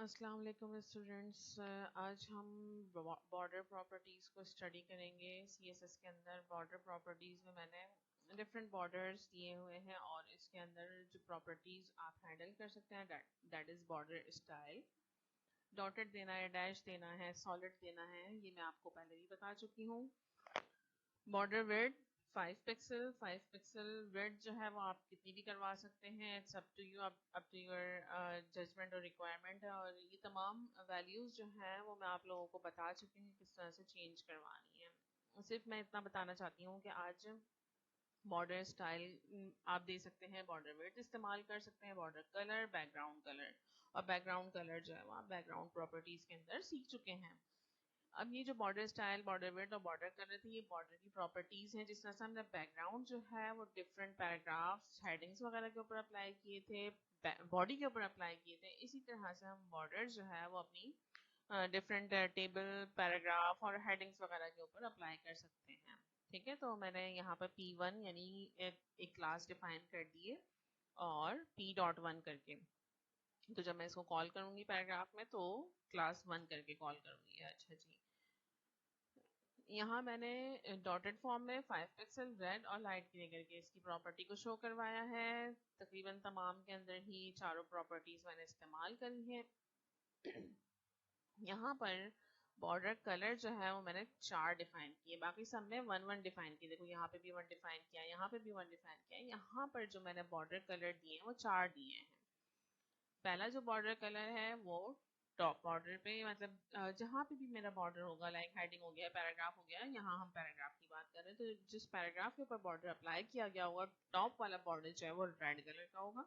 अस्सलाम वालेकुम स्टूडेंट्स। आज हम बॉर्डर प्रॉपर्टीज़ को स्टडी करेंगे। सीएसएस के अंदर बॉर्डर प्रॉपर्टीज़ में मैंने डिफरेंट बॉर्डर्स दिए हुए हैं और इसके अंदर जो प्रॉपर्टीज़ आप हैंडल कर सकते हैं that is border style. Dotted देना है, डैश देना है, सॉलिड देना है, ये मैं आपको पहले भी बता चुकी हूँ। बॉर्डर विड्थ 5 पिक्सल विड्थ जो है वो आप कितनी भी करवा सकते हैं। It's up to you, up to your judgement और रिक्वायरमेंट है। और ये तमाम वैल्यूज़ जो हैं वो मैं आप लोगों को बता चुकी हूँ किस तरह से चेंज करवानी है। सिर्फ मैं इतना बताना चाहती हूँ कि आज बॉर्डर स्टाइल आप दे सकते हैं, बॉर्डर विड्थ इस्तेमाल कर सकते हैं, बॉर्डर कलर, बैकग्राउंड कलर। और बैकग्राउंड कलर जो है वो आप बैकग्राउंड प्रॉपर्टीज़ के अंदर सीख चुके हैं। अब ये जो बॉर्डर स्टाइल, बॉर्डर विड्थ और बॉर्डर कलर थी, ये बॉर्डर की प्रॉपर्टीज हैं। जिस तरह से हमने बैकग्राउंड जो है वो डिफरेंट पैराग्राफ्स, हेडिंग्स वगैरह के ऊपर अप्लाई किए थे, बॉडी के ऊपर अप्लाई किए थे, इसी तरह से हम बॉर्डर जो है वो अपनी डिफरेंट टेबल, पैराग्राफ और हेडिंग्स वगैरह के ऊपर अप्लाई कर सकते हैं। ठीक है, तो मैंने यहाँ पर P1 यानी एक क्लास डिफाइन कर दिए और P.1 करके। तो जब मैं इसको कॉल करूंगी पैराग्राफ में तो क्लास 1 करके कॉल करूंगी। अच्छा जी, यहाँ मैंने डॉटेड फॉर्म में 5 पिक्सल रेड और लाइट ग्रे करके इसकी प्रॉपर्टी को शो करवाया है। तकरीबन तमाम के अंदर ही चारों प्रॉपर्टीज मैंने इस्तेमाल करी है। यहाँ पर बॉर्डर कलर जो है वो मैंने 4 डिफाइन किए, बाकी सब में 1 1 डिफाइन किए। देखो यहाँ पे भी 1 डिफाइन किया, यहाँ पे भी 1 डिफाइन किया। यहाँ पर जो मैंने बॉर्डर कलर दिए हैं वो 4 दिए हैं। पहला जो बॉर्डर कलर है वो टॉप बॉर्डर पे, मतलब जहाँ पे भी मेरा बॉर्डर होगा, लाइक हेडिंग हो गया, पैराग्राफ हो गया, यहाँ हम पैराग्राफ की बात कर रहे हैं, तो जिस पैराग्राफ के ऊपर बॉर्डर अप्लाई किया गया होगा, टॉप वाला बॉर्डर जो है वो रेड कलर का होगा।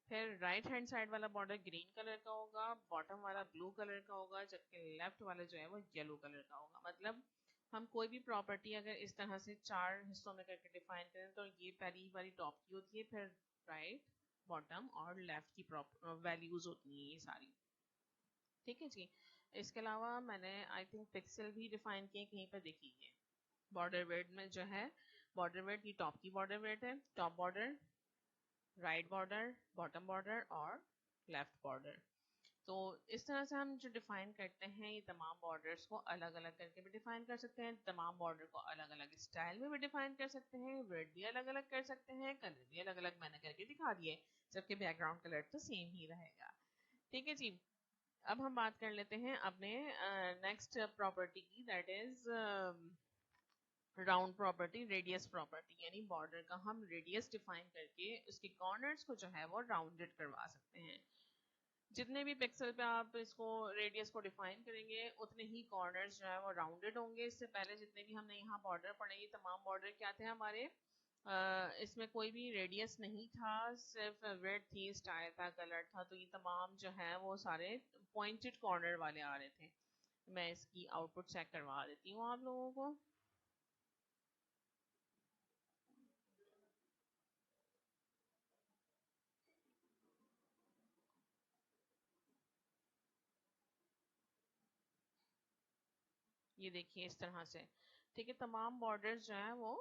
फिर राइट हैंड साइड वाला बॉर्डर ग्रीन कलर का होगा, बॉटम वाला ब्लू कलर का होगा, जबकि लेफ्ट वाला जो है वो येलो कलर का होगा। मतलब हम कोई भी प्रॉपर्टी अगर इस तरह से 4 हिस्सों में करके डिफाइन करें तो ये पहली वाली टॉप की होती है, फिर राइट, बॉटम और लेफ्ट की वैल्यूज होती हैं ये सारी। ठीक है जी। इसके अलावा मैंने आई थिंक पिक्सल भी डिफाइन किए कहीं पर, देखिए बॉर्डर विड्थ में जो है, बॉर्डर विड्थ की टॉप की बॉर्डर विड्थ है, top border, right border, bottom border और लेफ्ट बॉर्डर। तो इस तरह से हम जो डिफाइन करते हैं ये तमाम बॉर्डर्स को अलग अलग करके भी डिफाइन कर सकते हैं, तमाम बॉर्डर को अलग अलग स्टाइल में भी डिफाइन कर सकते हैं, विड्थ भी अलग अलग कर सकते हैं, कलर भी अलग अलग मैंने करके दिखा दिए, जबकि बैकग्राउंड कलर तो सेम ही रहेगा। ठीक है जी। अब हम बात कर लेते हैं अपने नेक्स्ट प्रॉपर्टी की, that is round property, radius property. यानी बॉर्डर का हम रेडियस डिफाइन करके उसके कॉर्नर्स को जो है वो राउंडेड करवा सकते हैं। जितने भी पिक्सल पे आप इसको रेडियस को डिफाइन करेंगे उतने ही कॉर्नर्स जो है वो राउंडेड होंगे। इससे पहले जितने भी हमने यहाँ बॉर्डर पढ़े, ये तमाम बॉर्डर क्या थे हमारे, इसमें कोई भी रेडियस नहीं था, सिर्फ विड्थ थी, स्टाइल था, कलर था। तो ये तमाम जो है वो सारे पॉइंटेड कॉर्नर वाले आ रहे थे। मैं इसकी आउटपुट चेक करवा देती हूँ आप लोगों को। ये देखिए इस तरह से। ठीक है, तमाम बॉर्डर्स जो है वो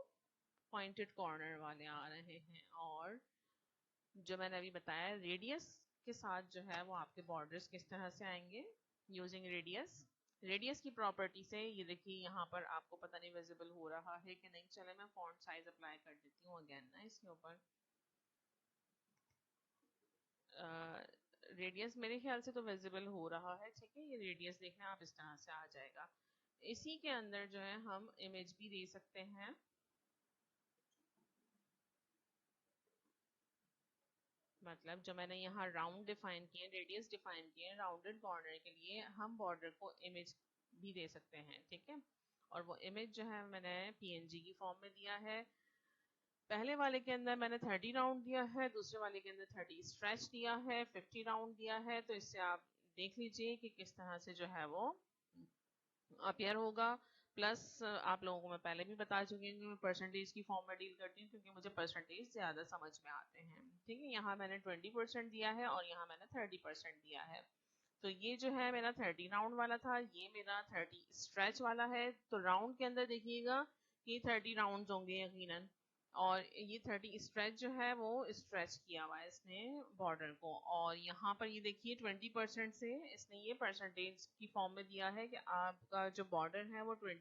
पॉइंटेड कॉर्नर वाले आ रहे हैं। और जो मैंने अभी बताया, रेडियस के साथ जो है वो आपके बॉर्डर्स किस तरह से आएंगे, यूजिंग रेडियस। रेडियस की प्रॉपर्टी से ये देखिए यहाँ पर आपको पता नहीं विजिबल हो रहा है कि नहीं, चले मैं फॉन्ट साइज अप्लाई कर देती हूँ अगेन ना इसके ऊपर। रेडियस मेरे ख्याल से तो विजिबल हो रहा है। ठीक है, ये रेडियस देखना आप इस तरह से आ जाएगा। इसी के अंदर जो है हम इमेज भी दे सकते हैं। मतलब जो मैंने यहाँ राउंड डिफाइन किए, रेडियस डिफाइन किए, राउंडेड कॉर्नर के लिए हम बॉर्डर को इमेज भी दे सकते हैं। ठीक है, और वो इमेज जो है मैंने पीएनजी की फॉर्म में दिया है। पहले वाले के अंदर मैंने 30 राउंड दिया है, दूसरे वाले के अंदर 30 स्ट्रेच दिया है, 50 राउंड दिया है। तो इससे आप देख लीजिए कि किस तरह से जो है वो अपीयर होगा। प्लस आप लोगों को मैं पहले भी बता चुकी हूँ कि मैं परसेंटेज की फॉर्म में डील करती हूँ, क्योंकि मुझे परसेंटेज ज्यादा समझ में आते हैं। ठीक है, यहाँ मैंने 20% दिया है और यहाँ मैंने 30% दिया है। तो ये जो है मेरा 30 राउंड वाला था, ये मेरा 30 स्ट्रेच वाला है। तो राउंड के अंदर देखिएगा कि 30 राउंड होंगे यकीनन। और ये 30 स्ट्रेच जो है वो स्ट्रेच किया हुआ है इसने बॉर्डर को। और यहाँ पर ये देखिए 20% से इसने ये परसेंटेज की फॉर्म में दिया है कि आपका जो बॉर्डर है वो 20